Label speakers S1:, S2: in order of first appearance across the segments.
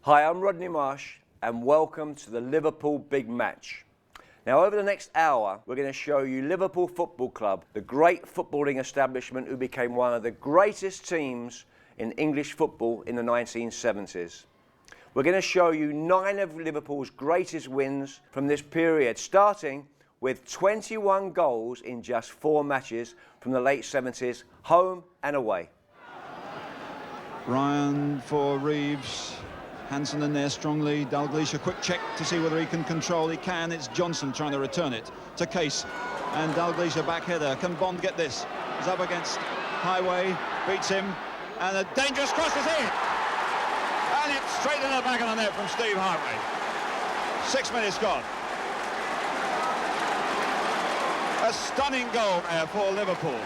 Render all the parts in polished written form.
S1: Hi, I'm Rodney Marsh and welcome to the Liverpool Big Match. Now over the next hour we're going to show you Liverpool Football Club, the great footballing establishment who became one of the greatest teams in English football in the 1970s. We're going to show you 9 of Liverpool's greatest wins from this period, starting with 21 goals in just 4 matches from the late 70s, home and away.
S2: Ryan for Reeves. Hansen in there strongly. Dalglish, a quick check to see whether he can control. He can. It's Johnson trying to return it to Case. And Dalglish, a back header. Can Bond get this? He's up against Highway. Beats him. And a dangerous cross is in. And it's straight in the back of the net from Steve Highway. 6 minutes gone. A stunning goal there for Liverpool.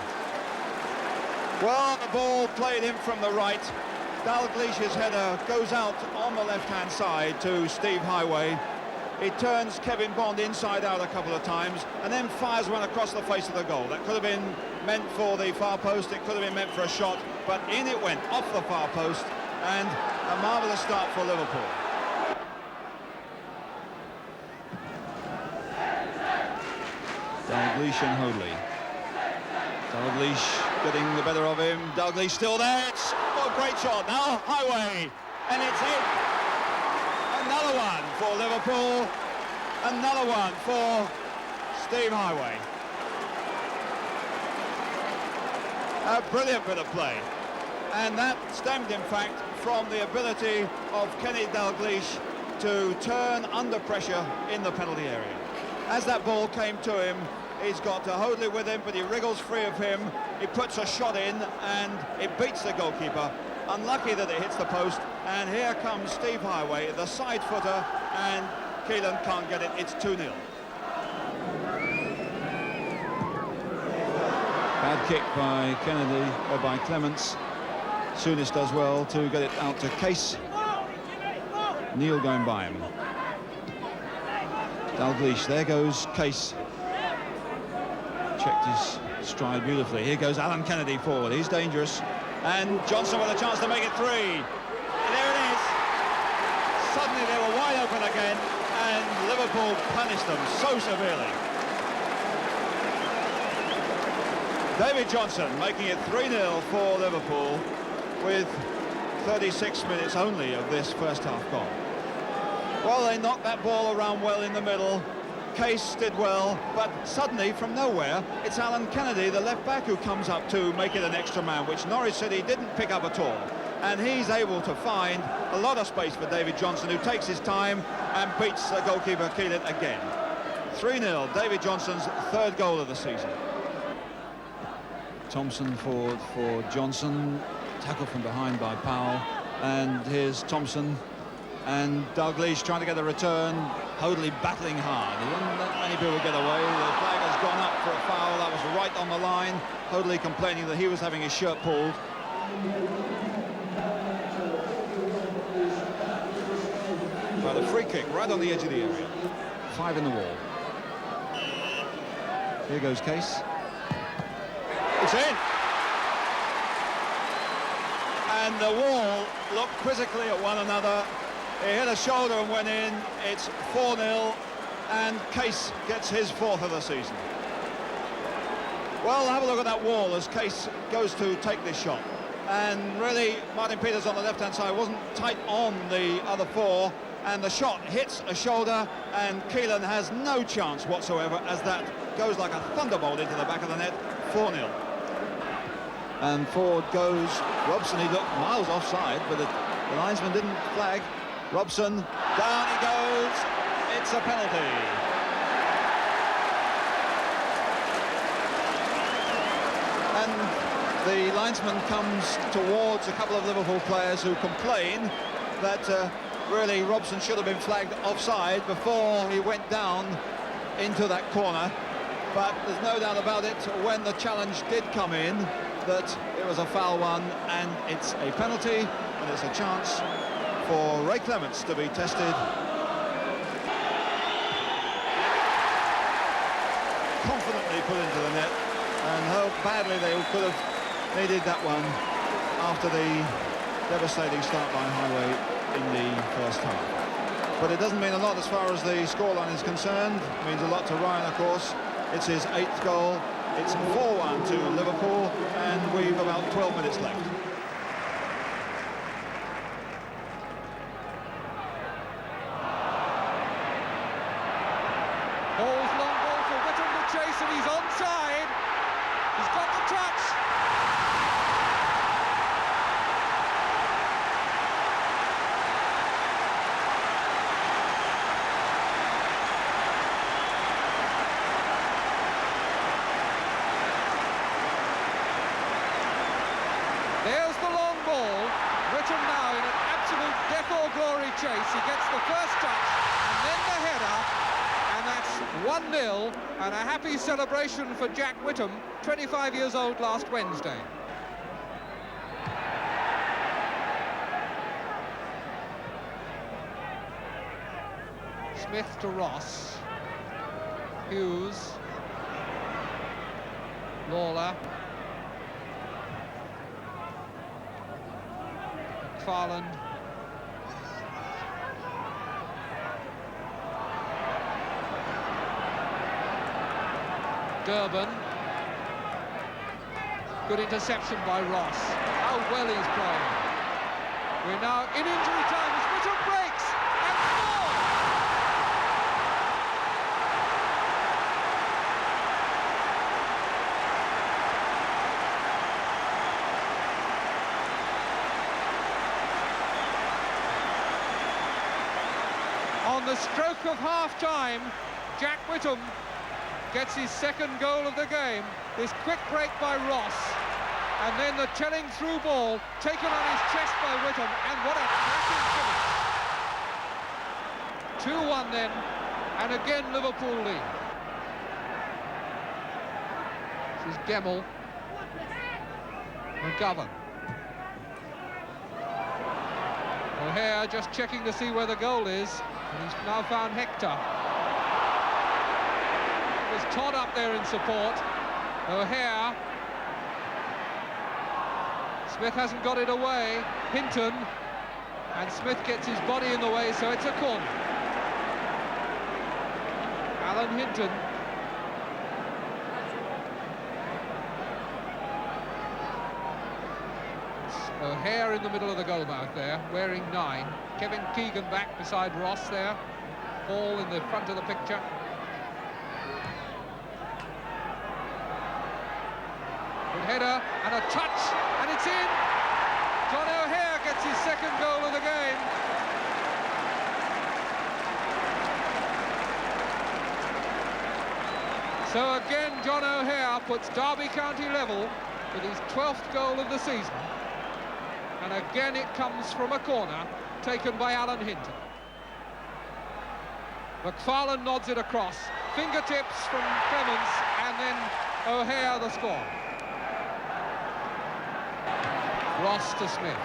S2: Well, the ball played in from the right. Dalglish's header goes out on the left-hand side to Steve Highway. He turns Kevin Bond inside out a couple of times and then fires one across the face of the goal. That could have been meant for the far post, it could have been meant for a shot, but in it went, off the far post, and a marvellous start for Liverpool. Dalglish and Hoadley. Dalglish getting the better of him. Dalglish still there. It's a great shot. Now Highway. And it's in. Another one for Liverpool. Another one for Steve Highway. A brilliant bit of play. And that stemmed, in fact, from the ability of Kenny Dalglish to turn under pressure in the penalty area. As that ball came to him, he's got Hoadley with him, but he wriggles free of him. He puts a shot in, and it beats the goalkeeper. Unlucky that it hits the post, and here comes Steve Highway, the side footer, and Keelan can't get it. It's 2-0. Bad kick by Kennedy, or by Clements. Souness does well to get it out to Case. Neil going by him. Dalglish, there goes Case. Checked his stride beautifully. Here goes Alan Kennedy forward. He's dangerous. And Johnson with a chance to make it 3. And there it is. Suddenly they were wide open again, and Liverpool punished them so severely. David Johnson making it 3-0 for Liverpool with 36 minutes only of this first half gone. Well, they knocked that ball around well in the middle. Case did well, but suddenly from nowhere it's Alan Kennedy, the left back, who comes up to make it an extra man, which Norwich City didn't pick up at all, and he's able to find a lot of space for David Johnson, who takes his time and beats the goalkeeper Keelan again. 3-0, David Johnson's 3rd goal of the season. Thompson forward for Johnson, tackle from behind by Powell, and here's Thompson. And Dalglish trying to get a return. Hoadley battling hard. He wouldn't let many people get away. The flag has gone up for a foul. That was right on the line. Hoadley complaining that he was having his shirt pulled. But a free kick right on the edge of the area. 5 in the wall. Here goes Case. It's in. And the wall looked quizzically at one another. He hit a shoulder and went in. It's 4-0, and Case gets his 4th of the season. Well, have a look at that wall as Case goes to take this shot. And really, Martin Peters on the left-hand side wasn't tight on the other 4, and the shot hits a shoulder, and Keelan has no chance whatsoever as that goes like a thunderbolt into the back of the net. 4-0. And forward goes Robson. He looked miles offside, but the linesman didn't flag. Robson, down he goes, it's a penalty. And the linesman comes towards a couple of Liverpool players who complain that really Robson should have been flagged offside before he went down into that corner. But there's no doubt about it, when the challenge did come in, that it was a foul one, and it's a penalty, and it's a chance for Ray Clements to be tested. Confidently put into the net, and how badly they could have needed that one after the devastating start by Highway. in the first half. But it doesn't mean a lot as far as the scoreline is concerned. It means a lot to Ryan, of course. It's his 8th goal. It's 4-1 to Liverpool, and we've about 12 minutes left.
S3: Hall's long ball for Whittam to chase, and he's onside. He's got the touch. There's the long ball. Whittam now in an absolute death or glory chase. He gets the first touch and then the header, and that's 1-0, and a happy celebration for Jack Whittam, 25 years old last Wednesday. Smith to Ross. Hughes. Lawler. McFarland. Durban. Good interception by Ross. How well he's playing. We're now in injury time as Whittam breaks and scores! On the stroke of half-time, Jack Whittam gets his 2nd goal of the game. This quick break by Ross, and then the telling through ball taken on his chest by Whittam, and what a cracking finish. 2-1 then, and again Liverpool lead. This is Gemmell. McGovern. O'Hare just checking to see where the goal is, and he's now found Hector. There's Todd up there in support. O'Hare. Smith hasn't got it away. Hinton. And Smith gets his body in the way, so it's a corner. Alan Hinton. O'Hare in the middle of the goal mouth there, wearing 9. Kevin Keegan back beside Ross there. Hall in the front of the picture. Good header, and a touch, and it's in! John O'Hare gets his 2nd goal of the game. So again, John O'Hare puts Derby County level with his 12th goal of the season. And again it comes from a corner taken by Alan Hinton. McFarland nods it across. Fingertips from Clements, and then O'Hare the score. Ross to Smith.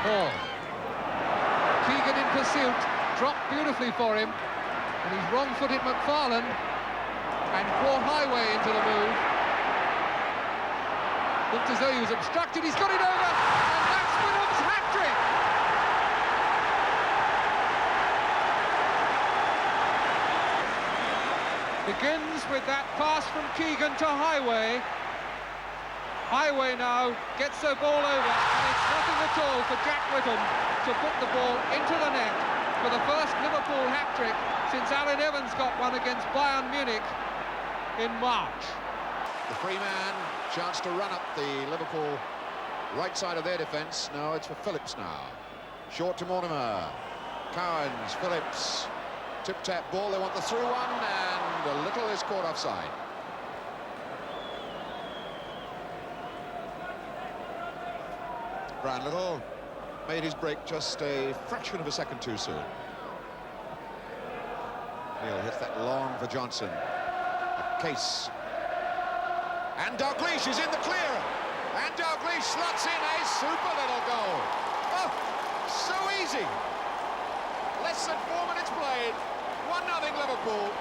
S3: Hall. Keegan in pursuit. Dropped beautifully for him. And he's wrong-footed McFarland. And brought Highway into the move. Looked as though he was obstructed. He's got it over. And that's Whittam's hat-trick. Begins with that pass from Keegan to Highway. Highway now gets the ball over, and it's nothing at all for Jack Whittam to put the ball into the net for the first Liverpool hat-trick since Alan Evans got one against Bayern Munich in March.
S4: The free man, chance to run up the Liverpool right side of their defence. No, it's for Phillips now. Short to Mortimer. Cowans, Phillips. Tip-tap ball, they want the through one, and a little is caught offside. Brian Little made his break just a fraction of a second too soon. Neil hits that long for Johnson. A case. And Dalglish is in the clear. And Dalglish slots in a super little goal. Oh, so easy. Less than 4 minutes played. 1-0 Liverpool.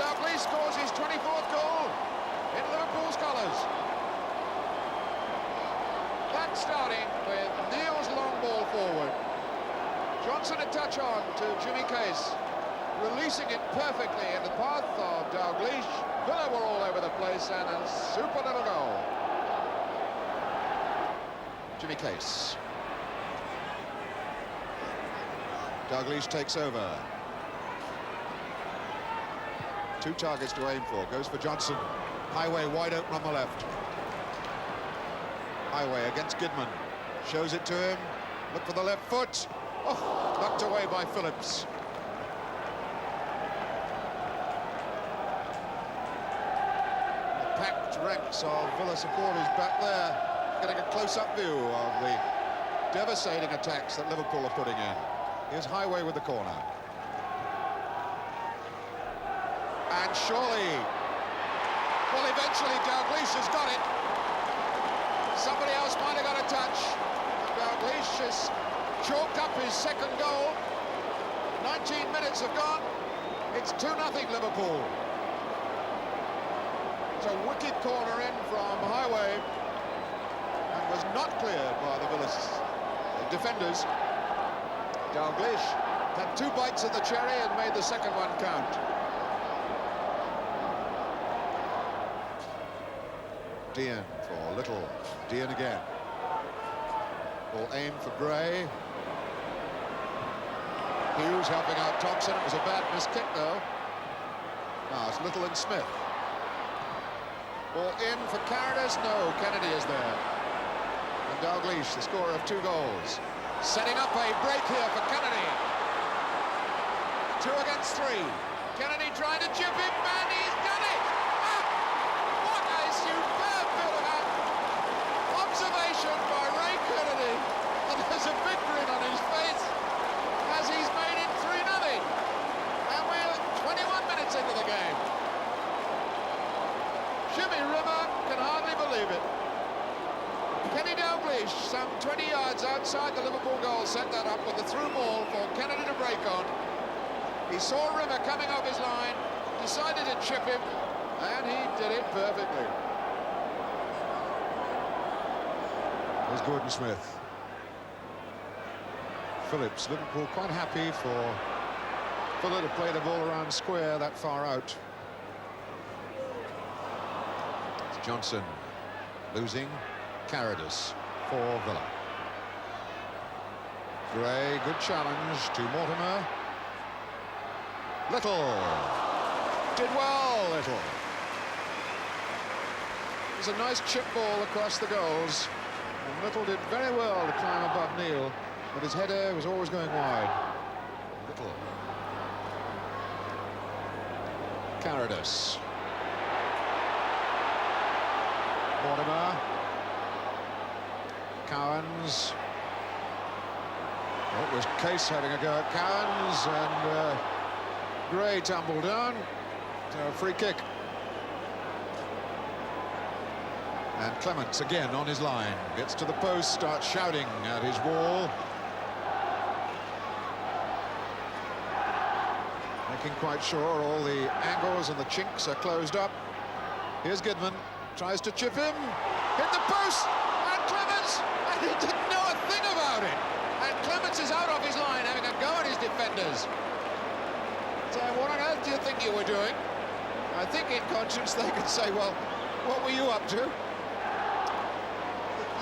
S4: Dalglish scores his 24th goal in Liverpool's colours. That attack starting with Neil's long ball forward. Johnson a touch on to Jimmy Case, releasing it perfectly in the path of Dalglish. Villa were all over the place, and a super little goal. Jimmy Case. Dalglish takes over. 2 targets to aim for. Goes for Johnson. Highway wide open on the left. Highway against Gidman. Shows it to him. Look for the left foot. Oh, knocked away by Phillips. The packed ranks of Villa supporters back there, getting a close-up view of the devastating attacks that Liverpool are putting in. Here's Highway with the corner. And surely, well, eventually Dalglish has got it. Somebody else might have got a touch. Dalglish has chalked up his second goal. 19 minutes have gone. It's 2-0 Liverpool. It's a wicked corner in from Highway and was not cleared by the Villa defenders. Dalglish had 2 bites at the cherry and made the second one count. Dean for Little. Dean again. Ball aimed for Gray. Hughes helping out Thompson. It was a bad miss kick though. Now it's Little and Smith. Ball in for Carradus. No, Kennedy is there. And Dalglish, the scorer of 2 goals. Setting up a break here for Kennedy. 2 against 3. Kennedy trying to chip him, and he's done it! Ah, what a superb bit of observation by Ray Kennedy. And there's a big grin on his face as he's made it 3-0. And we're 21 minutes into the game. Jimmy Rimmer can hardly believe it. Kenny Dalglish, some 20 yards outside the Liverpool goal, set that up with a through ball for Kennedy to break on. He saw Rimmer coming off his line, decided to chip him, and he did it perfectly. There's Gordon Smith. Phillips, Liverpool quite happy for Fuller to play the ball around square that far out. It's Johnson losing. Carradus for Villa. Gray, good challenge to Mortimer. Little. Did well, Little. It was a nice chip ball across the goals. And Little did very well to climb above Neil, but his header was always going wide. Little. Carradus. Mortimer. Cowans. Oh, it was Case having a go at Cowans, and Gray tumbled down. So free kick. And Clements again on his line. Gets to the post, starts shouting at his wall. Making quite sure all the angles and the chinks are closed up. Here's Gidman. Tries to chip him. Hit the post! And Clements! And he didn't know a thing about it. And Clements is out of his line, having a go at his defenders. So what on earth do you think you were doing? I think in conscience they could say, well, what were you up to?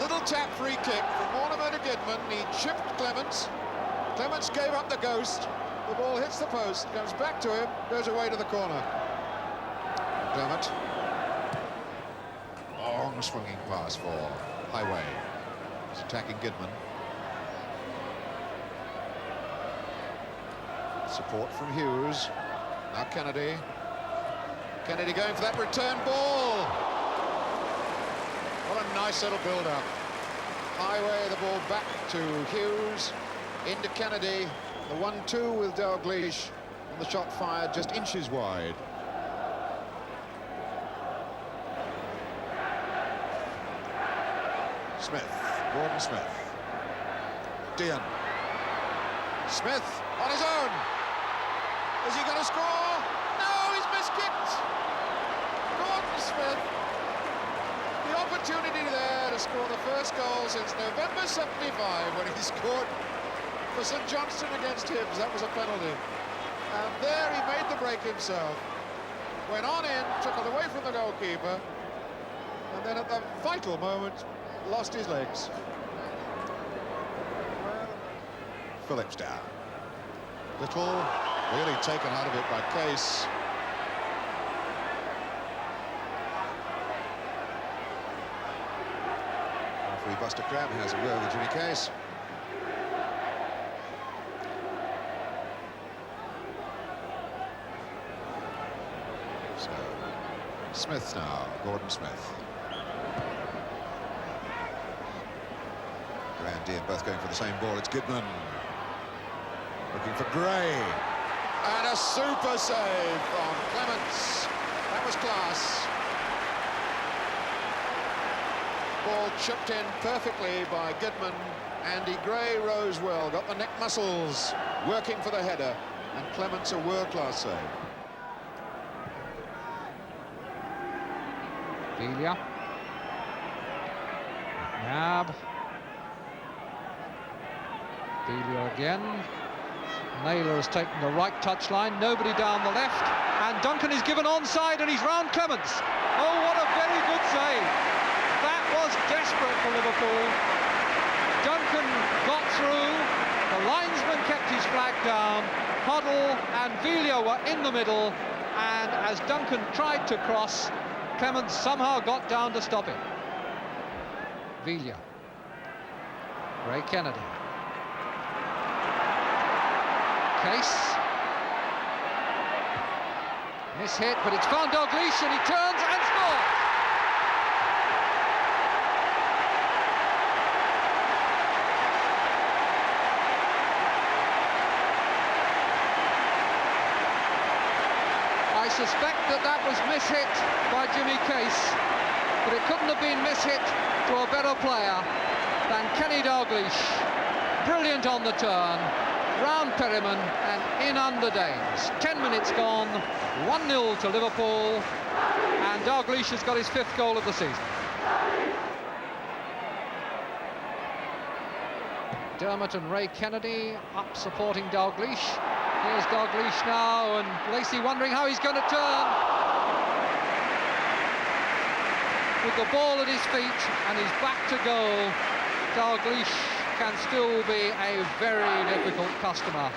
S4: Little tap free kick from Mortimer to Gidman. He chipped Clements. Clements gave up the ghost. The ball hits the post, comes back to him, goes away to the corner. Dermot. Long swinging pass for Highway. He's attacking Gidman. Support from Hughes. Now Kennedy. Kennedy going for that return ball. What a nice little build-up. Highway, the ball back to Hughes. Into Kennedy. The 1-2 with Dalglish. And the shot fired just inches wide. Smith. Gordon Smith. Dean. Smith on his own. Is he going to score? No, he's miskicked. Gordon Smith. The opportunity there to to score the first goal since November '75 when he scored for St Johnstone against Hibs. That was a penalty. And there he made the break himself. Went on in, took it away from the goalkeeper, and then at the vital moment, lost his legs. Phillips down. Little really taken out of it by Case. Referee Buster Crabbe has a word with Jimmy Case. So, Smith now, Gordon Smith. Gray and Dean both going for the same ball. It's Goodman. Looking for Gray. And a super save from Clements. That was class. Ball chipped in perfectly by Goodman. Andy Gray rose well, got the neck muscles working for the header. And Clements a world-class save.
S3: Villa. Nab. Villa again. Naylor has taken the right touchline, nobody down the left, and Duncan is given onside and he's round Clements. Oh, what a very good save. That was desperate for Liverpool. Duncan got through, the linesman kept his flag down, Hoddle and Villa were in the middle, and as Duncan tried to cross, Clements somehow got down to stop it. Villa. Ray Kennedy. Case. Miss hit, but it's found Dalglish and he turns and scores. I suspect that was miss-hit by Jimmy Case, but it couldn't have been miss-hit to a better player than Kenny Dalglish. Brilliant on the turn. Round Perryman and in under Danes. 10 minutes gone, 1-0 to Liverpool, and Dalglish has got his 5th goal of the season. Dermot and Ray Kennedy up supporting Dalglish. Here's Dalglish now, and Lacey wondering how he's going to turn. With the ball at his feet and his back to goal, Dalglish can still be a very difficult customer.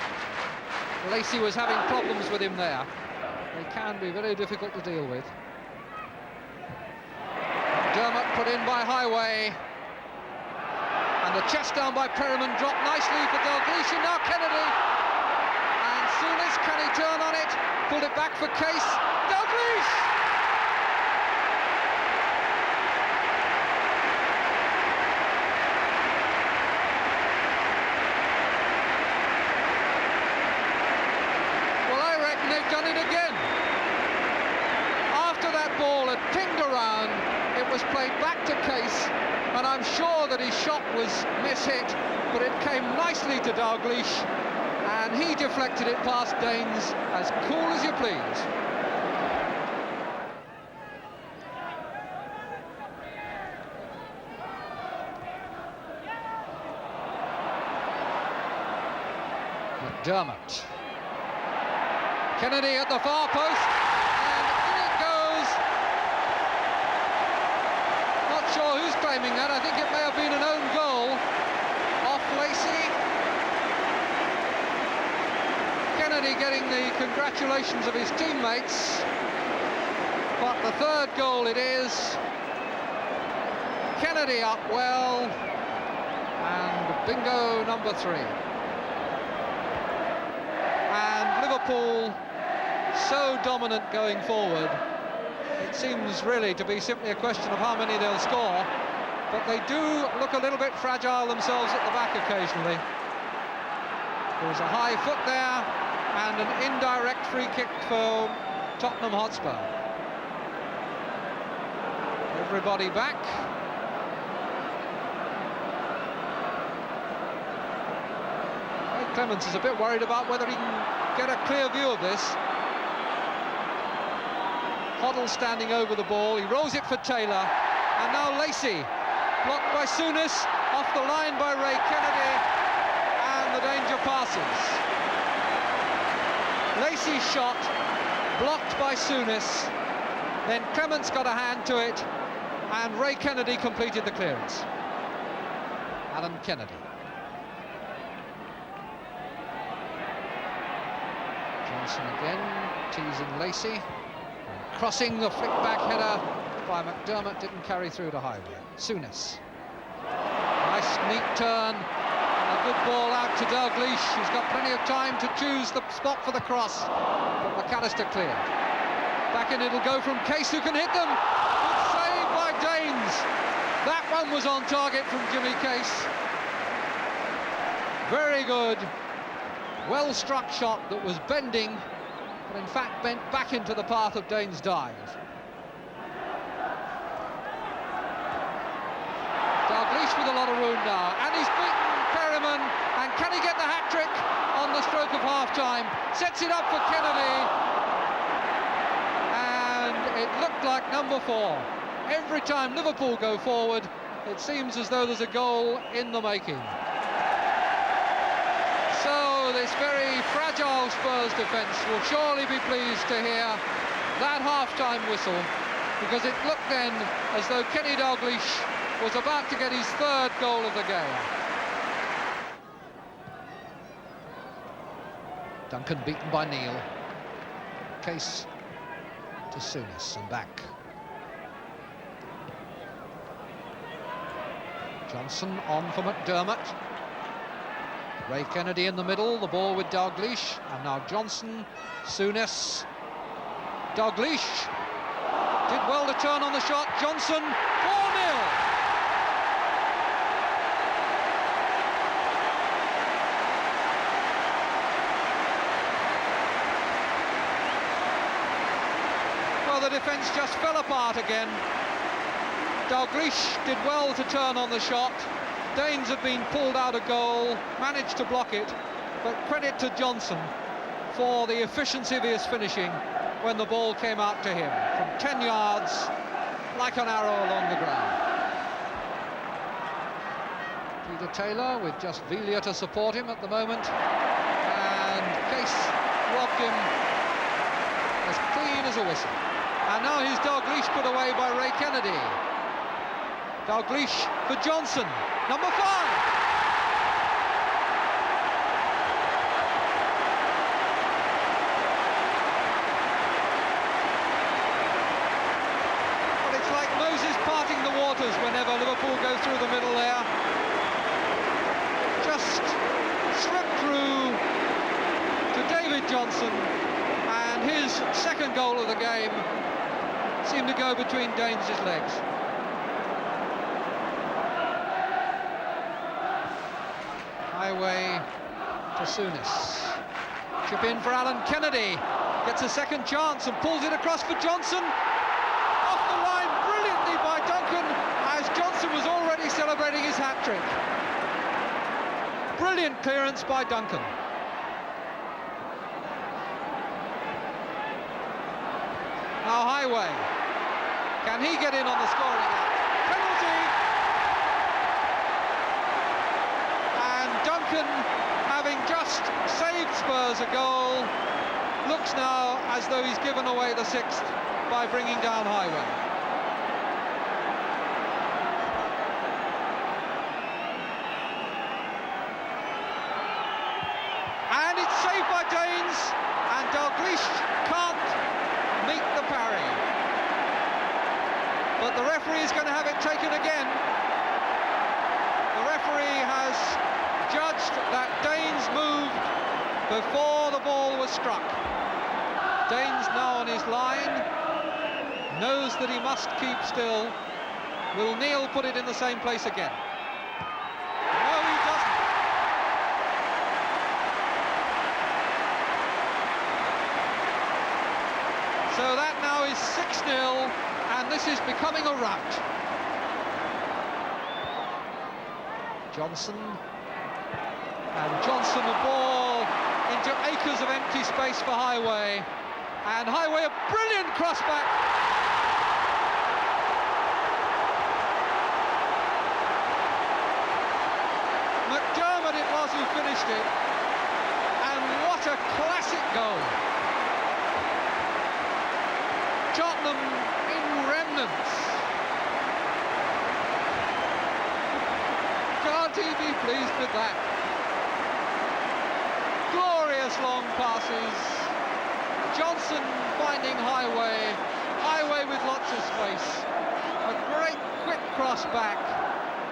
S3: Lacey was having problems with him there. They can be very difficult to deal with. Dermot put in by Highway. And the chest down by Perryman dropped nicely for Dalglish, and now Kennedy. And Souness, can he turn on it? Pulled it back for Case. Dalglish! They've done it again. After that ball had pinged around, it was played back to Case, and I'm sure that his shot was miss-hit, but it came nicely to Dalglish, and he deflected it past Danes as cool as you please. McDermott. Kennedy at the far post, and in it goes. Not sure who's claiming that. I think it may have been an own goal off Lacey. Kennedy getting the congratulations of his teammates, but the 3rd goal it is. Kennedy up well, and bingo number 3. And Liverpool so dominant going forward, it seems really to be simply a question of how many they'll score, but they do look a little bit fragile themselves at the back occasionally. There's a high foot there and an indirect free kick for Tottenham Hotspur. Everybody back. Clements is a bit worried about whether he can get a clear view of this. Hoddle standing over the ball, he rolls it for Taylor, and now Lacey blocked by Souness, off the line by Ray Kennedy, and the danger passes. Lacey's shot, blocked by Souness, then Clements got a hand to it, and Ray Kennedy completed the clearance. Alan Kennedy. Johnson again, teasing Lacey. Crossing, the flick-back header by McDermott didn't carry through to Highway. Souness. Nice, neat turn, and a good ball out to Dalglish. He's got plenty of time to choose the spot for the cross, but McAllister cleared. Back in it'll go from Case, who can hit them. Good save by Danes. That one was on target from Jimmy Case. Very good, well-struck shot that was bending, but in fact bent back into the path of Dane's dive. Dalglish with a lot of room now, and he's beaten Perryman, and can he get the hat-trick on the stroke of half-time? Sets it up for Kennedy, and it looked like number 4. Every time Liverpool go forward, it seems as though there's a goal in the making. So this very fragile Spurs defence will surely be pleased to hear that half-time whistle, because it looked then as though Kenny Dalglish was about to get his 3rd goal of the game. Duncan beaten by Neal. Case to Souness and back. Johnson on for McDermott. Ray Kennedy in the middle, the ball with Dalglish, and now Johnson, Souness, Dalglish did well to turn on the shot. Johnson, 4-0. Well, the defence just fell apart again. Dalglish did well to turn on the shot. Danes had been pulled out of goal, managed to block it, but credit to Johnson for the efficiency of his finishing when the ball came out to him from 10 yards, like an arrow along the ground. Peter Taylor with just Villa to support him at the moment, and Case robbed him as clean as a whistle. And now here's Dalglish put away by Ray Kennedy. Dalglish for Johnson, number 5. Well, it's like Moses parting the waters whenever Liverpool go through the middle there. Just slipped through to David Johnson, and his 2nd goal of the game seemed to go between Danes' legs. Highway to Souness. Chip in for Alan Kennedy. Gets a second chance and pulls it across for Johnson. Off the line brilliantly by Duncan, as Johnson was already celebrating his hat-trick. Brilliant clearance by Duncan. Now Highway. Can he get in on the scoring act? Penalty! And Duncan, having just saved Spurs a goal, looks now as though he's given away the 6th by bringing down Highway. And it's saved by Danes, and Dalglish can't meet the parry. But the referee is going to have it taken again. The referee has judged that Danes moved before the ball was struck. Danes now on his line, knows that he must keep still. Will Neal put it in the same place again? No, he doesn't. So that now is 6-0, and this is becoming a rout. Johnson, and Johnson the ball into acres of empty space for Highway, and Highway a brilliant crossback. who finished it. And what a classic goal. Tottenham in remnants. Can't he be pleased with that? Glorious long passes. Johnson finding Highway with lots of space. A great quick cross back,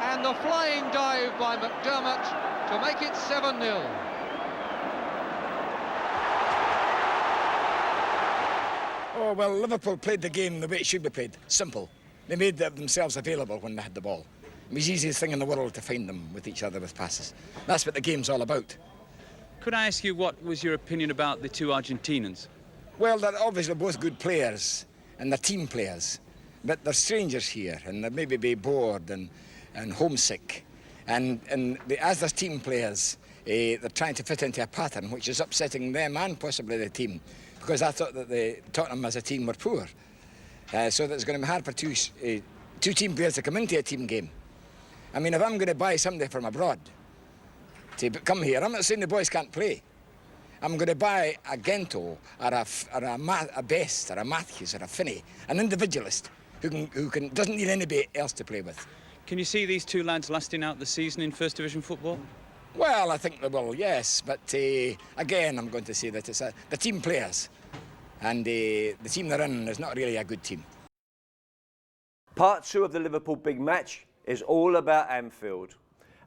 S3: and the flying dive by McDermott to make it 7-0.
S5: Oh, well, Liverpool played the game the way it should be played. Simple. They made themselves available when they had the ball. It was the easiest thing in the world to find them with each other with passes. That's what the game's all about.
S6: Could I ask you what was your opinion about the two Argentinians?
S5: Well, they're obviously both good players, and they're team players. But they're strangers here, and they maybe be bored and homesick. And as they're team players, they're trying to fit into a pattern which is upsetting them and possibly the team, because I thought that the Tottenham as a team were poor. So that it's going to be hard for two team players to come into a team game. I mean, if I'm going to buy somebody from abroad to come here, I'm not saying the boys can't play. I'm going to buy a Gento or a Best or a Matthews or a Finney, an individualist who doesn't need anybody else to play with.
S6: Can you see these two lads lasting out the season in First Division football?
S5: Well, I think they will, yes, but again, I'm going to say that it's the team players, and the team they're in is not really a good team.
S1: Part 2 of the Liverpool big match is all about Anfield,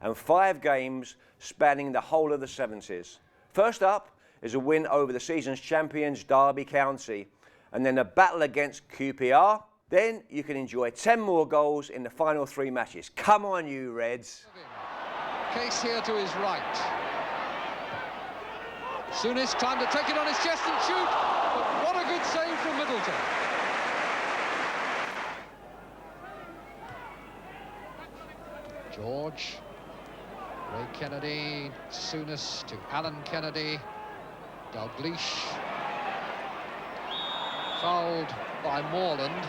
S1: and 5 games spanning the whole of the 70s. First up is a win over the season's champions Derby County, and then a battle against QPR. Then you can enjoy 10 more goals in the final 3 matches. Come on, you Reds.
S3: Case here to his right. Souness time to take it on his chest and shoot, but what a good save from Middleton. George, Ray Kennedy, Souness to Alan Kennedy, Dalglish, fouled by Moreland.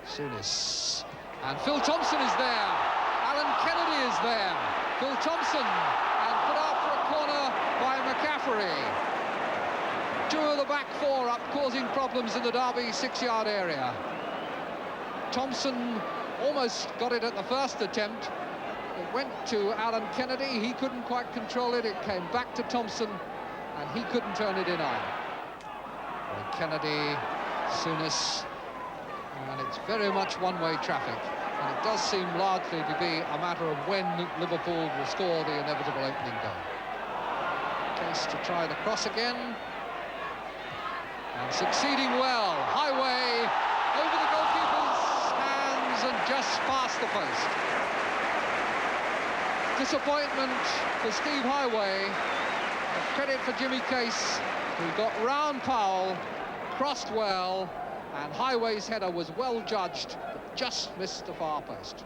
S3: Souness, and Phil Thompson is there. Alan Kennedy is there. Phil Thompson, and put out for a corner by McCaffrey. 2 of the back 4 up, causing problems in the Derby 6-yard area. Thompson almost got it at the first attempt. It went to Alan Kennedy. He couldn't quite control it. It came back to Thompson, and he couldn't turn it in either. Ray Kennedy, Souness. And it's very much one-way traffic, and it does seem largely to be a matter of when Liverpool will score the inevitable opening goal. Case to try the cross again, and succeeding well. Highway over the goalkeeper's hands and just past the post. Disappointment for Steve Highway. Credit for Jimmy Case, who got round Powell, crossed well, and Highway's header was well judged, but just missed the far post.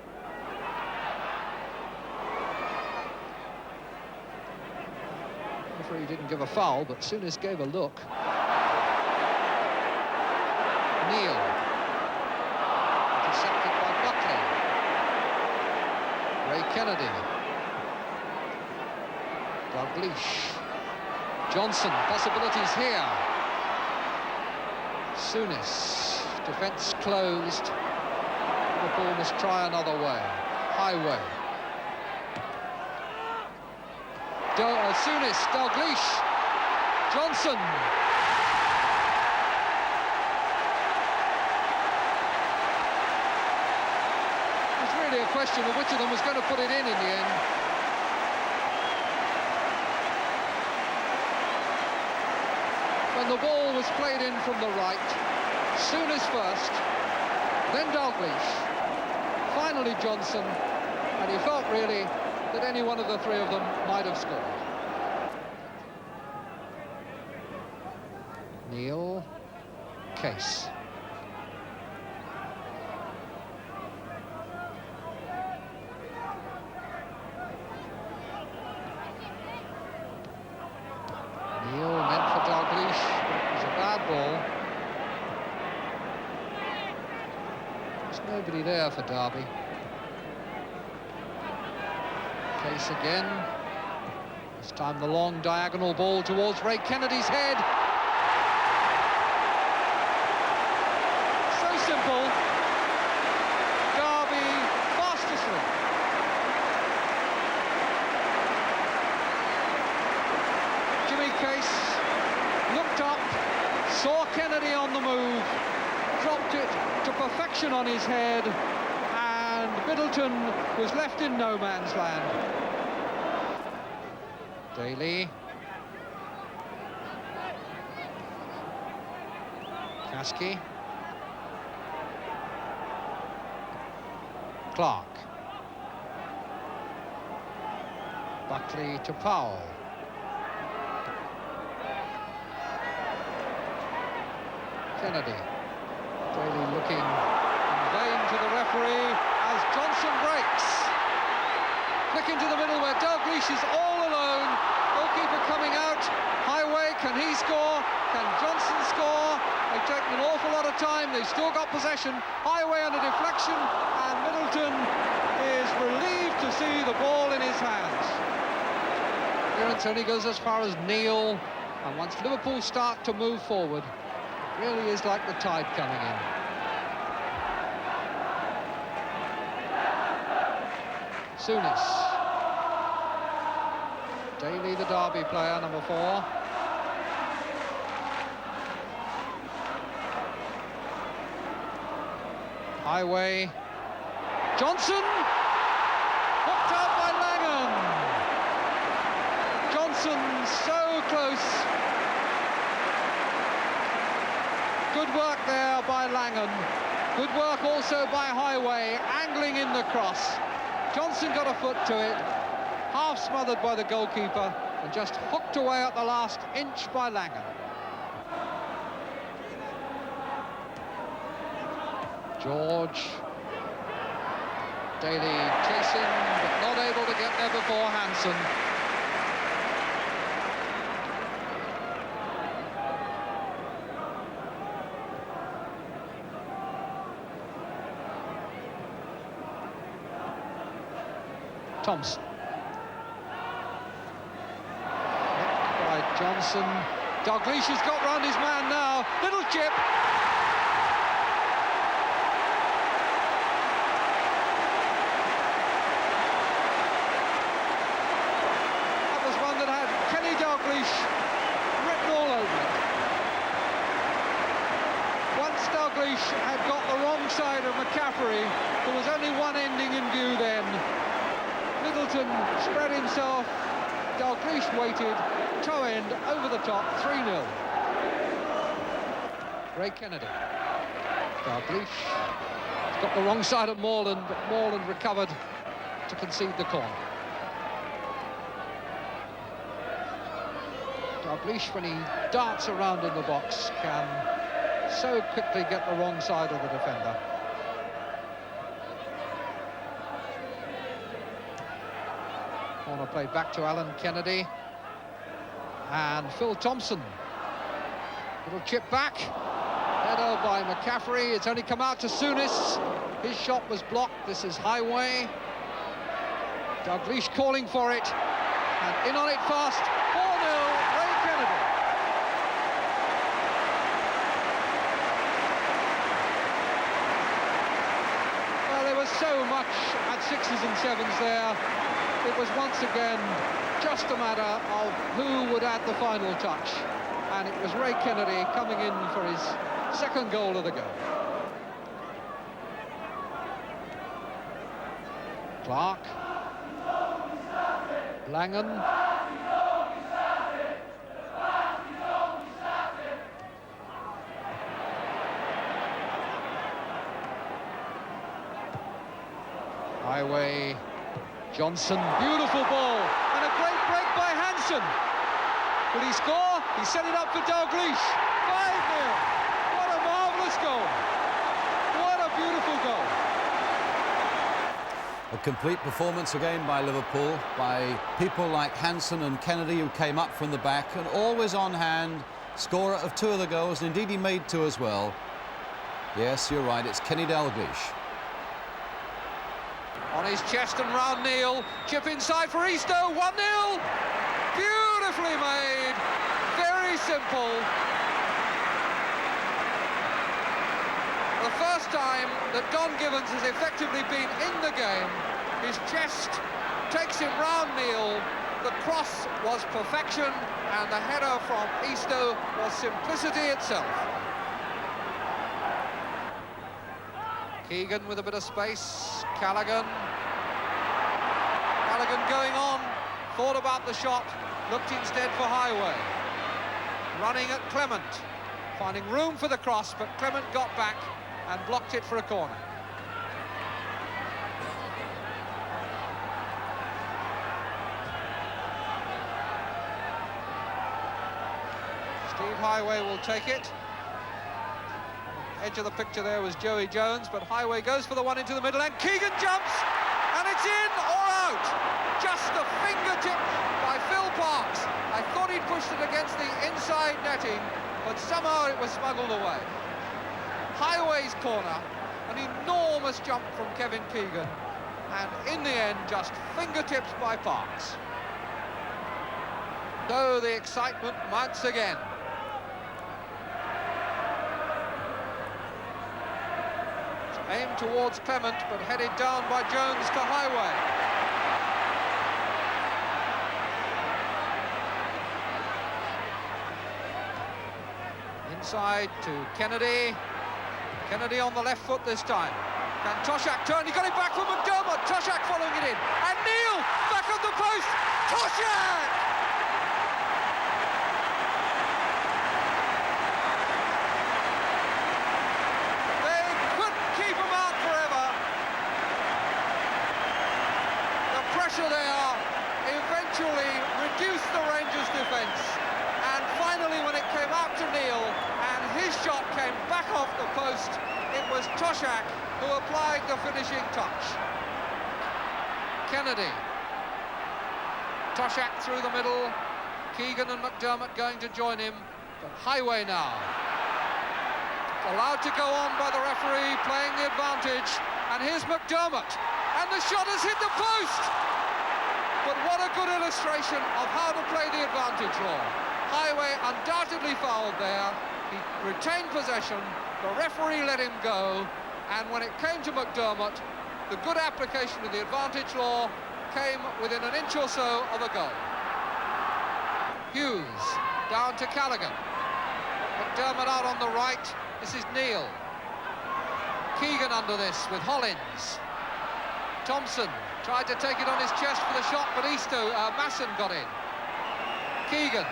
S3: The referee didn't give a foul, but Souness gave a look. Neal, intercepted by Buckley. Ray Kennedy. Dalglish. Johnson, possibilities here. Souness, defence closed. Liverpool must try another way. Highway. Souness, Dalglish, Johnson. It was really a question of which of them was going to put it in the end. When the ball was played in from the right, Souness first, then Dalglish, finally Johnson, and he felt really that any one of the 3 of them might have scored. Neal, Case. Neal meant for Dalglish, but it was a bad ball. Nobody there for Derby. Case again. This time the long diagonal ball towards Ray Kennedy's head. So simple. Derby fast asleep. Jimmy Case looked up, saw Kennedy on the move, dropped it to perfection on his head, and Middleton was left in no man's land. Daly. Kasky. Clark. Buckley to Powell. Kennedy. Daly looking in vain to the referee as Johnson breaks. Flick into the middle where Dalglish is all alone. Goalkeeper coming out. Highway, can he score? Can Johnson score? They've taken an awful lot of time. They've still got possession. Highway under deflection, and Middleton is relieved to see the ball in his hands. Clearance only goes as far as Neil, and once Liverpool start to move forward, it really is like the tide coming in. Souness. Daly, the Derby player, number 4. Highway. Johnson! Hooked out by Langham. Johnson so close. Good work there by Langham. Good work also by Highway, angling in the cross. Johnson got a foot to it, half smothered by the goalkeeper, and just hooked away at the last inch by Langham. George. Daly chasing, but not able to get there before Hansen. Thompson. By Johnson. Dalglish has got round his man now. Little chip. That was one that had Kenny Dalglish written all over it. Once Dalglish had got the wrong side of McCaffrey, there was only one ending in view then. Middleton spread himself, Dalglish waited, toe end over the top, 3-0. Ray Kennedy. Dalglish has got the wrong side of Morland, but Morland recovered to concede the corner. Dalglish, when he darts around in the box, can so quickly get the wrong side of the defender. Corner played back to Alan Kennedy. And Phil Thompson. Little chip back. Header by McCaffrey. It's only come out to Souness. His shot was blocked. This is Highway. Dalglish calling for it. And in on it fast. 4-0, Ray Kennedy. Well, there was so much at 6s and 7s there. It was once again just a matter of who would add the final touch, and it was Ray Kennedy coming in for his second goal of the game. Clark. Langham. Highway. Johnson, beautiful ball, and a great break by Hansen. Will he score? He set it up for Dalglish. 5-0. What a marvellous goal. What a beautiful goal.
S7: A complete performance again by Liverpool, by people like Hansen and Kennedy, who came up from the back and always on hand, scorer of 2 of the goals, and indeed he made 2 as well. Yes, you're right, it's Kenny Dalglish.
S3: his chest and round Neil. Chip inside for Easter. 1-0. Beautifully made. Very simple. The first time that Don Givens has effectively been in the game. His chest takes him round Neil. The cross was perfection, and the header from Easter was simplicity itself. Keegan with a bit of space. Callaghan going on, thought about the shot, looked instead for Highway. Running at Clement, finding room for the cross, but Clement got back and blocked it for a corner. Steve Highway will take it. Edge of the picture there was Joey Jones, but Highway goes for the one into the middle, and Keegan jumps, and it's in or out. Just a fingertip by Phil Parks. I thought he'd pushed it against the inside netting, but somehow it was smuggled away. Highway's corner, an enormous jump from Kevin Keegan, and in the end, just fingertips by Parks. Though the excitement mounts again. Aimed towards Clement, but headed down by Jones to Highway. Inside to Kennedy. Kennedy on the left foot this time. Can Toshak turn? He got it back from McDermott. Toshak following it in. And Neil back on the post. Toshak! There eventually reduced the Rangers' defence, and finally when it came out to Neil and his shot came back off the post, it was Toshak who applied the finishing touch. Kennedy, Toshak through the middle, Keegan and McDermott going to join him, but Highway now allowed to go on by the referee, playing the advantage, and here's McDermott, and the shot has hit the post. But what a good illustration of how to play the advantage law. Highway undoubtedly fouled there. He retained possession. The referee let him go. And when it came to McDermott, the good application of the advantage law came within an inch or so of a goal. Hughes down to Callaghan. McDermott out on the right. This is Neil. Keegan under this with Hollins. Thompson tried to take it on his chest for the shot, but Masson got in. Keegan.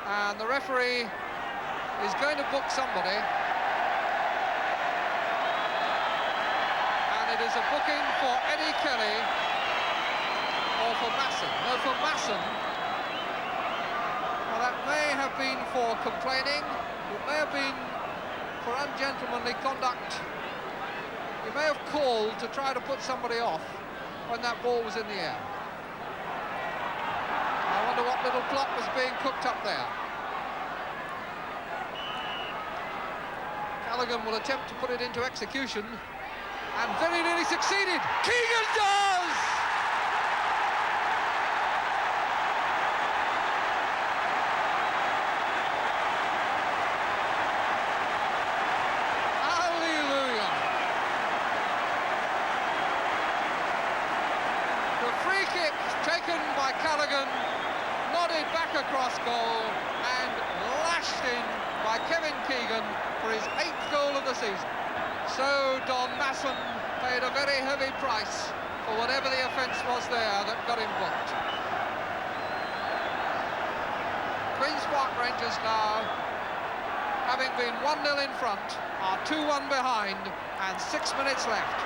S3: And the referee is going to book somebody. And it is a booking for Eddie Kelly, or for Masson. No, for Masson. Well, that may have been for complaining. It may have been for ungentlemanly conduct. He may have called to try to put somebody off when that ball was in the air. I wonder what little plot was being cooked up there. Callaghan will attempt to put it into execution, and very nearly succeeded. Keegan does! Taken by Callaghan, nodded back across goal, and lashed in by Kevin Keegan for his 8th goal of the season. So Don Masson paid a very heavy price for whatever the offence was there that got him booked. Queen's Park Rangers now, having been 1-0 in front, are 2-1 behind, and 6 minutes left.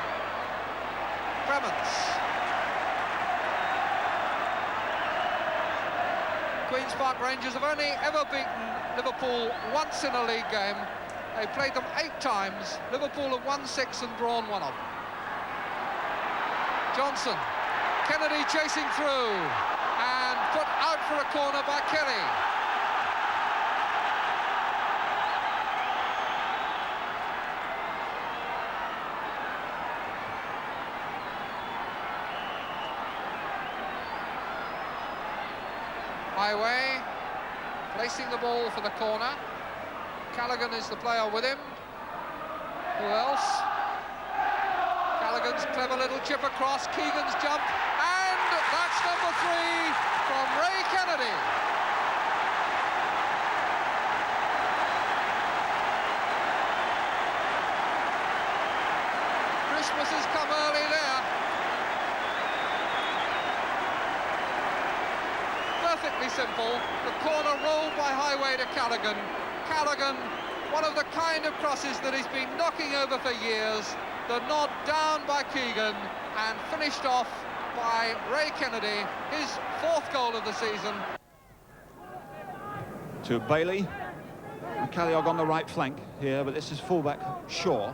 S3: Clements. Queen's Park Rangers have only ever beaten Liverpool once in a league game. They played them 8 times. Liverpool have won 6 and drawn 1 of them. Johnson, Kennedy chasing through, and put out for a corner by Kelly. Highway placing the ball for the corner. Callaghan is the player with him. Who else? Callaghan's clever little chip across, Keegan's jump, and that's number 3 from Ray Kennedy. Christmas has come early there. Perfectly simple. The corner rolled by Highway to Callaghan. Callaghan, one of the kind of crosses that he's been knocking over for years. The nod down by Keegan and finished off by Ray Kennedy, his 4th goal of the season.
S2: To Bailey. McCalliog on the right flank here, but this is fullback Shaw.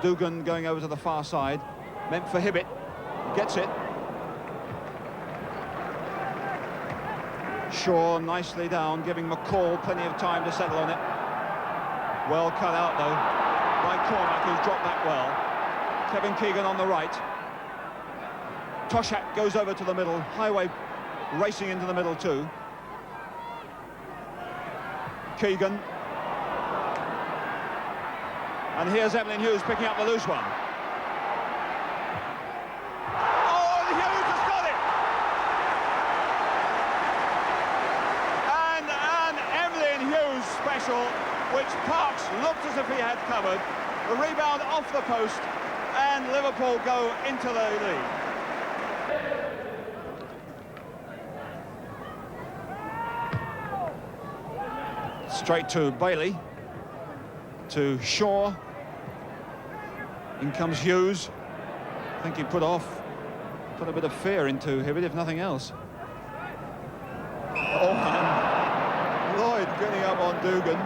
S2: Dugan going over to the far side, meant for Hibbett, gets it. Shaw nicely down, giving McCall plenty of time to settle on it. Well cut out though by Cormac, who's dropped back well. Kevin Keegan on the right. Toshak goes over to the middle, Highway racing into the middle too. Keegan. And here's Emlyn Hughes picking up the loose one. Oh, and Hughes has got it! And an Emlyn Hughes special, which Parks looked as if he had covered. The rebound off the post, and Liverpool go into the lead. Straight to Bailey, to Shaw. In comes Hughes. I think he put a bit of fear into Hibbett, if nothing else. Oh, and Lloyd getting up on Dugan.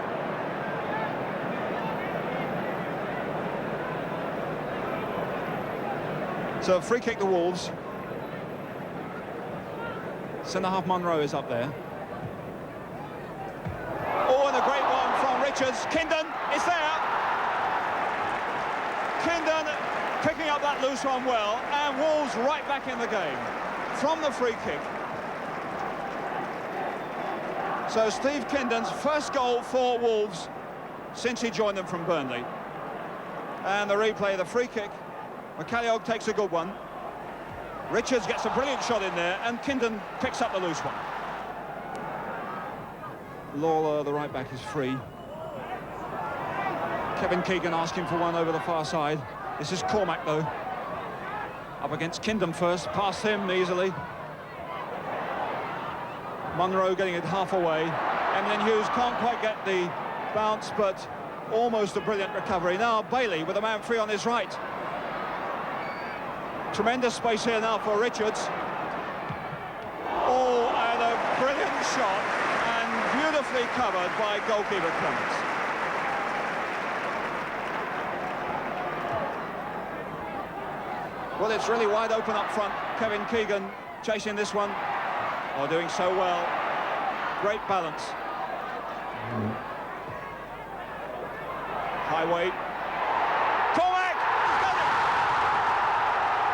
S2: So free kick to Wolves. Centre-half Munro is up there. Oh, and a great one from Richards. Kindon is there. Kindon picking up that loose one well, and Wolves right back in the game from the free kick. So Steve Kindon's first goal for Wolves since he joined them from Burnley. And the replay, the free kick. McCalliog takes a good one. Richards gets a brilliant shot in there, and Kindon picks up the loose one. Lawler, the right back, is free. Kevin Keegan asking for one over the far side. This is Cormac, though. Up against Kindon first, past him easily. Munro getting it half away. Emlyn Hughes can't quite get the bounce, but almost a brilliant recovery. Now Bailey with a man free on his right. Tremendous space here now for Richards. Oh, and a brilliant shot, and beautifully covered by goalkeeper Clements. Well, it's really wide open up front. Kevin Keegan chasing this one. Oh, doing so well. Great balance. Highway. Cormac! He's got it!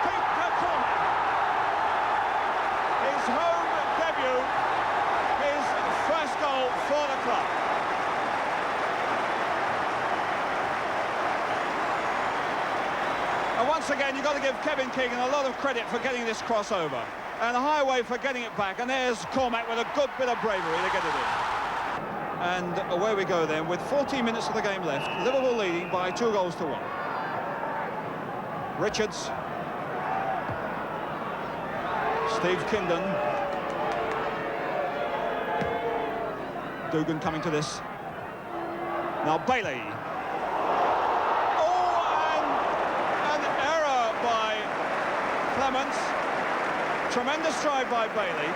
S2: Peter Cormac. His home debut. His first goal for the club. And once again, you've got to give Kevin Keegan a lot of credit for getting this crossover. And Highway for getting it back. And there's Cormac with a good bit of bravery to get it in. And away we go then, with 14 minutes of the game left. Liverpool leading by 2-1. Richards. Steve Kindon. Dugan coming to this. Now Bailey. Clements, tremendous drive by Bailey,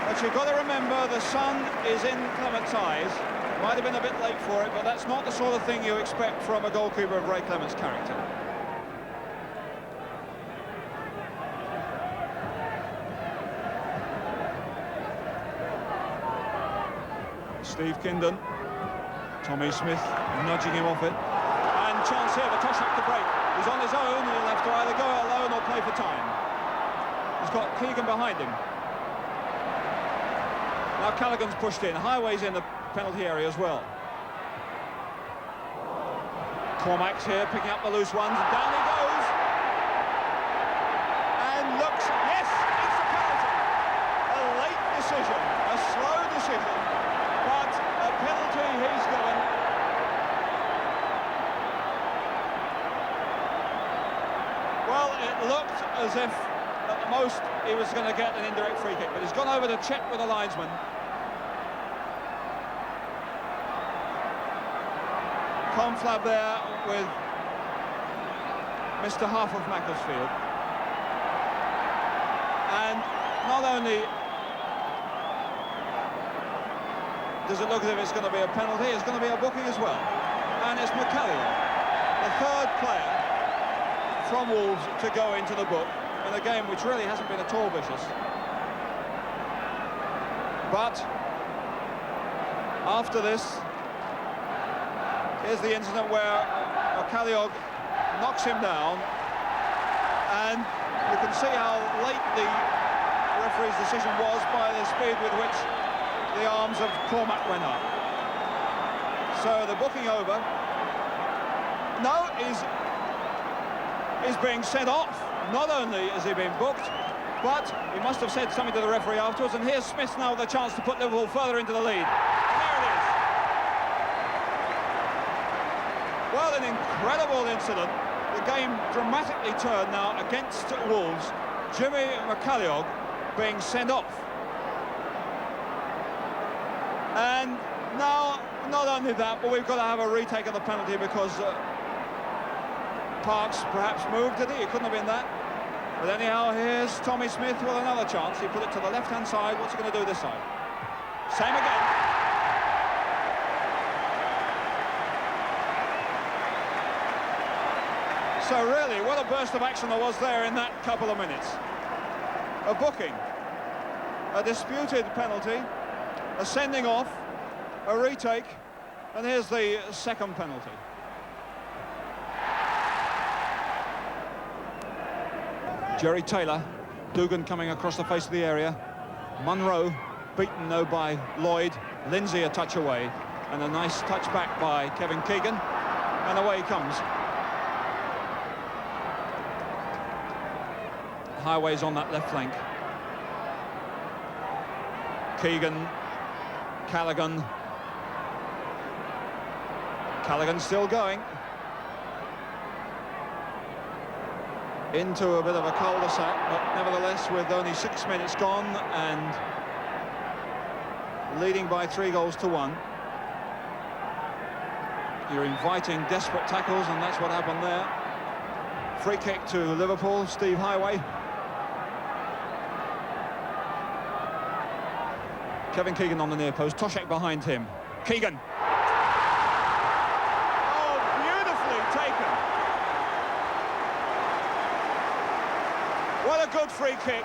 S2: but you've got to remember the sun is in Clements' eyes. Might have been a bit late for it, but that's not the sort of thing you expect from a goalkeeper of Ray Clements' character. Steve Kindon, Tommy Smith nudging him off it, and chance here for Toshak to break. He's on his own, and he'll have to either go alone or play for time. He's got Keegan behind him. Now Callaghan's pushed in. Highway's in the penalty area as well. Cormac's here, picking up the loose ones, and down he goes. And looks, yes, it's a penalty. A late decision, a slow decision, but a penalty he's given. Well, it looked as if, at the most, he was going to get an indirect free kick, but he's gone over to check with the linesman. Conflab there with Mr. Half of Macclesfield. And not only does it look as if it's going to be a penalty, it's going to be a booking as well. And it's McCallion, the third player from Wolves to go into the book in a game which really hasn't been at all vicious. But after this, here's the incident where Callaghan knocks him down, and you can see how late the referee's decision was by the speed with which the arms of Cormac went up. So the booking over. No, is being sent off. Not only has he been booked, but he must have said something to the referee afterwards. And here's Smith now with a chance to put Liverpool further into the lead. And there it is. Well, an incredible incident. The game dramatically turned now against Wolves. Jimmy McCalliog being sent off. And now, not only that, but we've got to have a retake of the penalty because Parks perhaps moved, did he? It couldn't have been that. But anyhow, here's Tommy Smith with another chance. He put it to the left-hand side. What's he going to do this side? Same again. So really, what a burst of action there was there in that couple of minutes. A booking, a disputed penalty, a sending off, a retake, and here's the second penalty. Jerry Taylor, Dugan coming across the face of the area. Munro beaten though by Lloyd. Lindsay a touch away, and a nice touch back by Kevin Keegan, and away he comes. Highway's on that left flank. Keegan, Callaghan. Callaghan still going. Into a bit of a cul-de-sac, but nevertheless with only 6 minutes gone and leading by 3-1. You're inviting desperate tackles, and that's what happened there. Free kick to Liverpool, Steve Highway. Kevin Keegan on the near post, Toshek behind him. Keegan. Oh, beautifully taken. What a good free kick,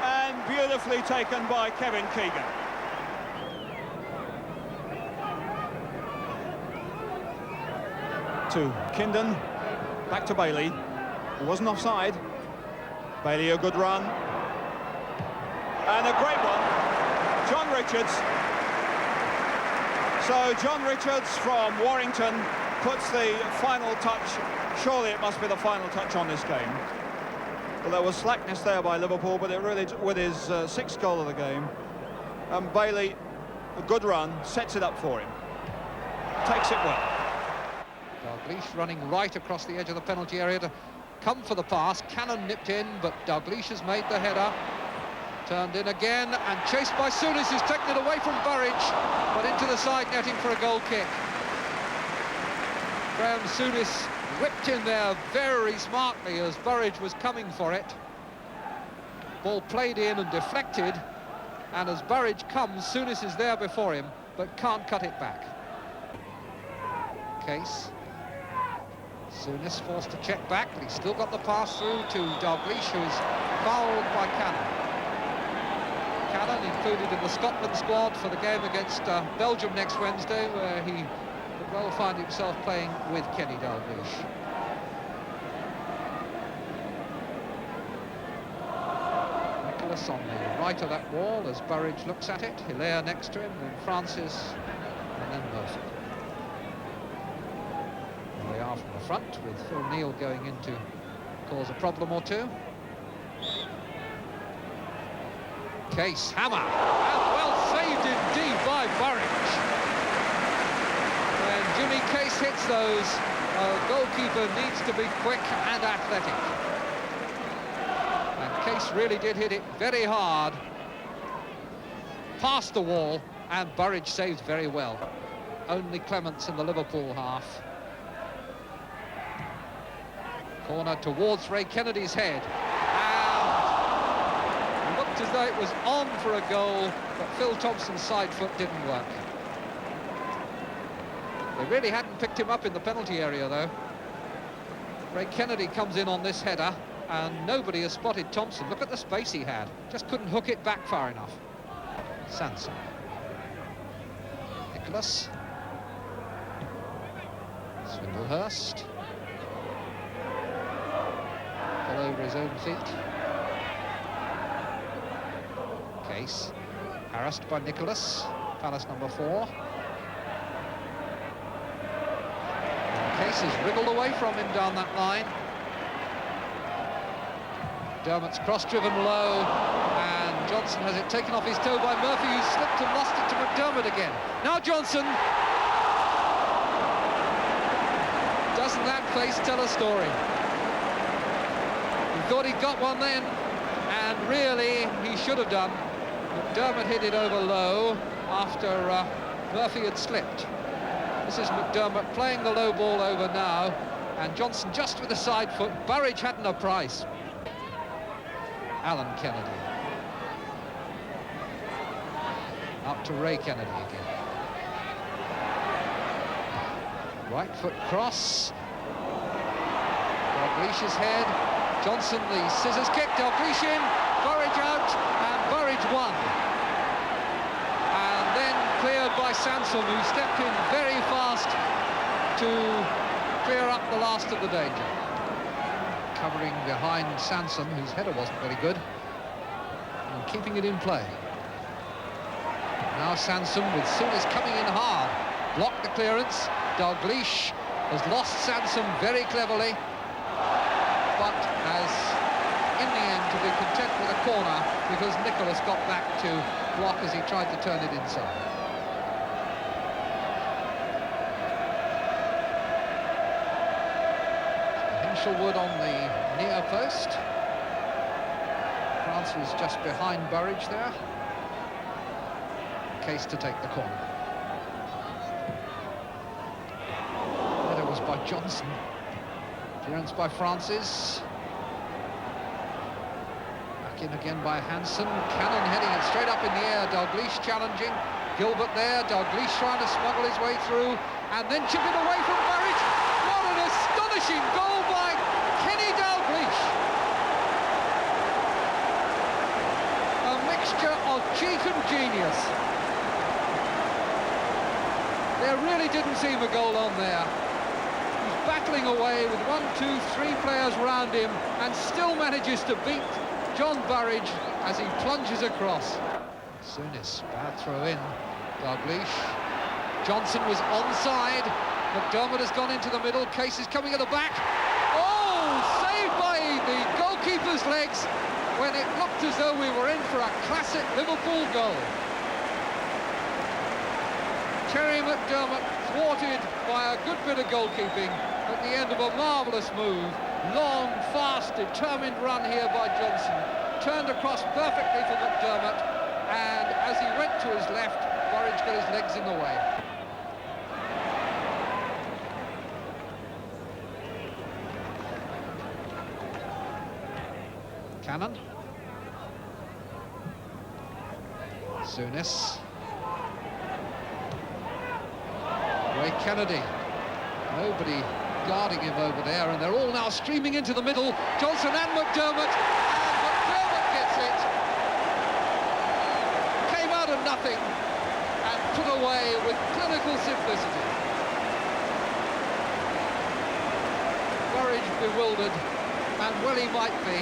S2: and beautifully taken by Kevin Keegan. To Kindon, back to Bailey, who wasn't offside. Bailey, a good run. And a great one, John Richards. So John Richards from Warrington puts the final touch. Surely it must be the final touch on this game. Well, there was slackness there by Liverpool, but it really, with his sixth goal of the game, and Bailey, a good run, sets it up for him. Takes it well.
S3: Dalglish running right across the edge of the penalty area to come for the pass. Cannon nipped in, but Dalglish has made the header. Turned in again, and chased by Souness, who's taken it away from Burridge, but into the side netting for a goal kick. Graham Souness whipped in there very smartly as Burridge was coming for it. Ball played in and deflected, and as Burridge comes, Souness is there before him, but can't cut it back. Case. Souness forced to check back, but he's still got the pass through to Dalglish, who's fouled by Cannon. Cannon included in the Scotland squad for the game against Belgium next Wednesday, where he could well find himself playing with Kenny Dalglish. Nicholas on the right of that wall as Burridge looks at it. Hilaire next to him, then Francis, and then Murphy. There they are from the front, with Phil Neal going in to cause a problem or two. Case, hammer, and well saved indeed by Burridge. When Jimmy Case hits those, a goalkeeper needs to be quick and athletic. And Case really did hit it very hard, past the wall, and Burridge saved very well. Only Clements in the Liverpool half. Corner towards Ray Kennedy's head. And it looked as though it was on for a goal, but Phil Thompson's side foot didn't work. They really hadn't picked him up in the penalty area, though. Ray Kennedy comes in on this header, and nobody has spotted Thompson. Look at the space he had. Just couldn't hook it back far enough. Sanson. Nicholas. Swindlehurst. All over his own feet. Case. Harassed by Nicholas. Palace number 4. Case is wriggled away from him down that line. Dermot's cross-driven low, and Johnson has it taken off his toe by Murphy, who slipped and lost it to McDermott again. Now Johnson! Doesn't that face tell a story? He thought he'd got one then, and really he should have done. McDermott hit it over low after Murphy had slipped. This is McDermott playing the low ball over now, and Johnson just with the side foot. Burridge hadn't a price. Alan Kennedy. Up to Ray Kennedy again. Right foot cross. Dalglish's head. Johnson the scissors kick. Dalglish in. Burridge out, and Burridge won. And then cleared by Sansom, who stepped in very fast to clear up the last of the danger. Covering behind Sansom, whose header wasn't very good, and keeping it in play. Now Sansom, with Souness coming in hard, blocked the clearance. Dalglish has lost Sansom very cleverly, but has, in the end, to be content with a corner, because Nicholas got back to block as he tried to turn it inside. Hinshelwood on the near post. France was just behind Burridge there. Case to take the corner. Header was by Johnson. Clearance by Francis. Back in again by Hansen. Cannon heading it straight up in the air. Dalglish challenging. Gilbert there. Dalglish trying to smuggle his way through, and then chip it away from Burridge. What an astonishing goal by Kenny Dalglish. A mixture of cheek and genius. There really didn't seem a goal on there. He's battling away with 1, 2, 3 players round him, and still manages to beat John Burridge as he plunges across. Souness, bad throw in. Dalglish. Johnson was onside. McDermott has gone into the middle. Case is coming at the back. Oh, saved by the goalkeeper's legs when it looked as though we were in for a classic Liverpool goal. Terry McDermott thwarted by a good bit of goalkeeping at the end of a marvellous move. Long, fast, determined run here by Johnson. Turned across perfectly for McDermott, and as he went to his left, Burridge got his legs in the way. Cannon. Souness. Ray Kennedy. Nobody guarding him over there, and they're all now streaming into the middle. Johnson and McDermott. And McDermott gets it. Came out of nothing and put away with clinical simplicity. Burridge bewildered, and well he might be.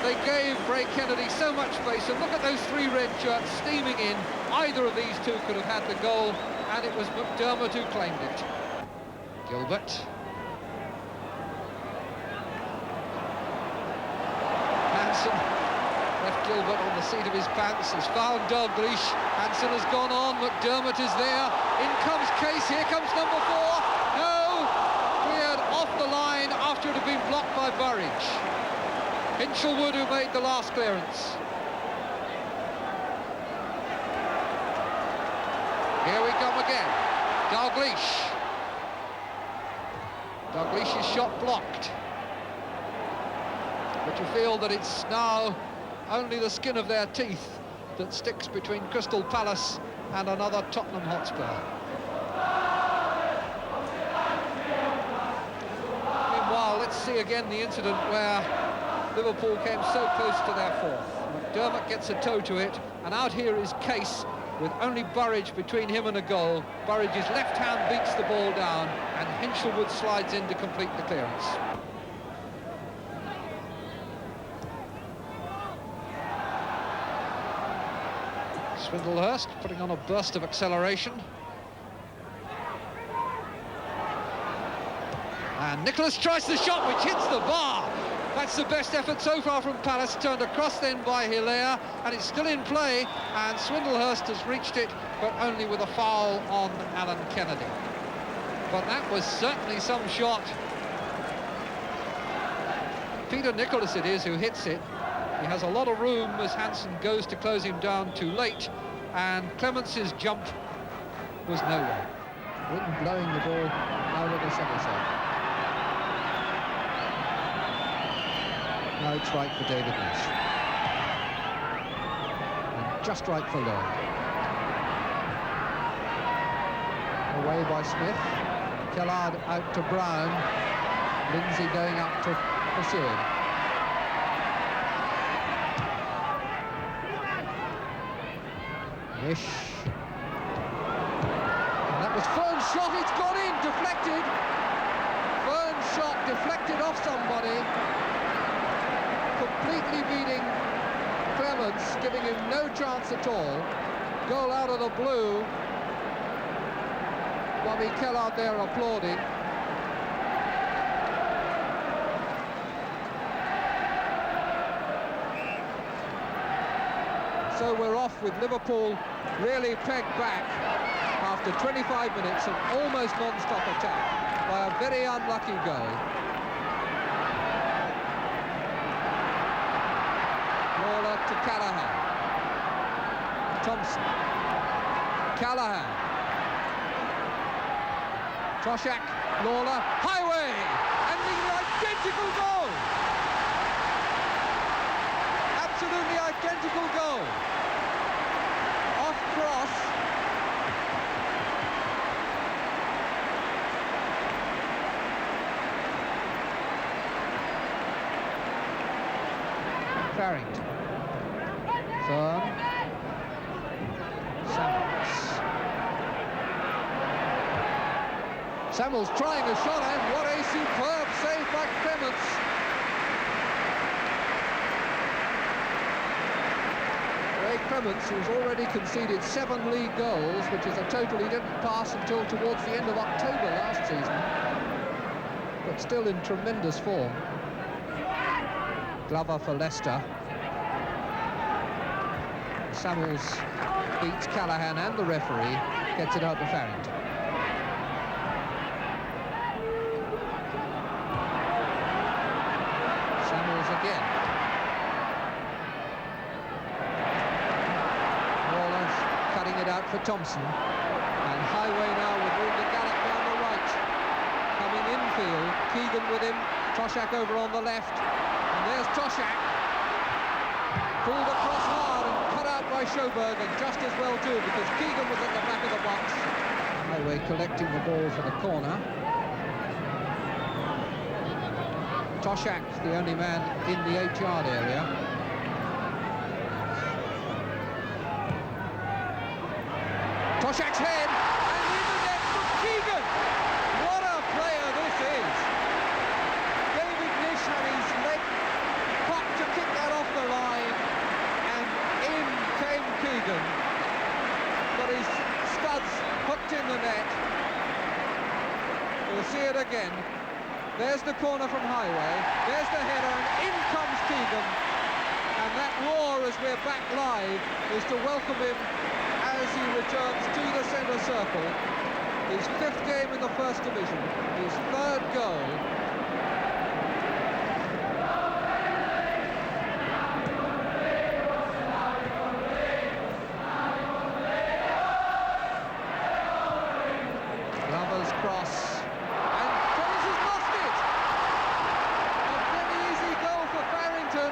S3: They gave Ray Kennedy so much space, and look at those three red shirts steaming in. Either of these two could have had the goal, and it was McDermott who claimed it. Gilbert. Hansen left Gilbert on the seat of his pants, has found Dalglish. Hansen has gone on, McDermott is there. In comes Case, here comes number 4. No! Cleared off the line after it had been blocked by Burridge. Hinchelwood who made the last clearance. Here we come again. Dalglish. Dalglish's shot blocked. But you feel that it's now only the skin of their teeth that sticks between Crystal Palace and another Tottenham Hotspur. Meanwhile, let's see again the incident where Liverpool came so close to their fourth. McDermott gets a toe to it, and out here is Case with only Burridge between him and a goal. Burridge's left hand beats the ball down, and Hinchelwood slides in to complete the clearance. Swindlehurst putting on a burst of acceleration. And Nicholas tries the shot, which hits the bar. That's the best effort so far from Palace, turned across then by Hilaire, and it's still in play, and Swindlehurst has reached it, but only with a foul on Alan Kennedy. But that was certainly some shot. Peter Nicholas it is who hits it. He has a lot of room as Hansen goes to close him down too late, and Clemence's jump was nowhere. Wind blowing the ball out of the centre side. Now it's right for David Nash. And just right for Lloyd. Away by Smith. Kellard out to Brown. Lindsay going up to Pursuing. Ish. And that was Fern's shot, it's gone in, deflected. Fern's shot deflected off somebody, completely beating Clements, giving him no chance at all. Goal out of the blue. Bobby Kellard there applauding. So we're off with Liverpool really pegged back after 25 minutes of almost non-stop attack by a very unlucky goal. Lawler to Callaghan. Thompson. Callaghan. Troshak, Lawler, Highway! And the identical goal! Absolutely identical goal. Off cross. Farrington. Fern. Samuels trying a shot, and what a superb save by Clements. Ray Clements, who's already conceded 7 league goals, which is a total he didn't pass until towards the end of October last season, but still in tremendous form. Glover for Leicester. Samuels beats Callaghan and the referee, gets it out to Farrington. Samuels again. Wallace cutting it out for Thompson. And Highway now with room to gallop down the right. Coming infield, Keegan with him, Troshak over on the left. And there's Troshak. Pulled across hard and cut out by Sjoberg, and just as well too, because Keegan was at the back of the box. Highway collecting the ball for the corner. Troshak, the only man in the 8-yard area. Toshak's head, and in the net for Keegan. What a player this is. David Nish had his leg popped to kick that off his studs hooked in the net. We'll see it again. There's the corner from Highway. There's the header, and in comes Keegan. And that roar as we're back live is to welcome him as he returns to the centre circle. His 5th game in the First Division, his 3rd goal. Glover's cross, and Clements has lost it! A very easy goal for Farrington,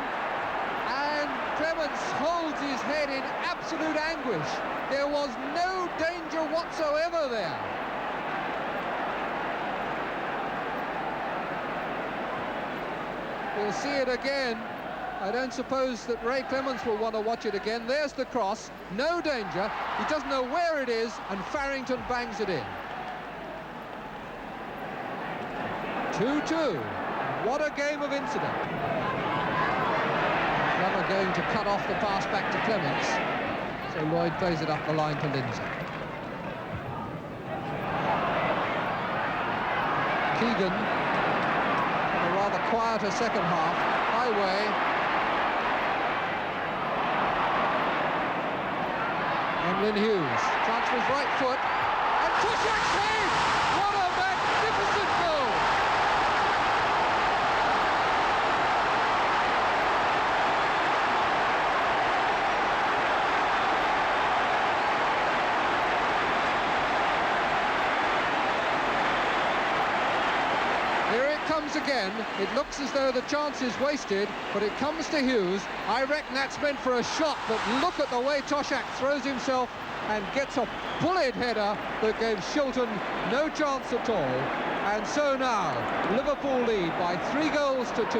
S3: and Clements holds his head in absolute anguish. There was no danger whatsoever there. We'll see it again. I don't suppose that Ray Clements will want to watch it again. There's the cross, no danger. He doesn't know where it is, and Farrington bangs it in. 2-2. What a game of incident. Glover going to cut off the pass back to Clements. So Lloyd plays it up the line to Lindsay. Keegan, in a rather quieter second half. Highway. Emlyn Hughes, chance with right foot, and Tushak saved! What a magnificent goal! Here it comes again. It looks as though the chance is wasted, but it comes to Hughes. I reckon that's meant for a shot, but look at the way Toshak throws himself and gets a bullet header that gave Shilton no chance at all. And so now, Liverpool lead by 3 goals to 2.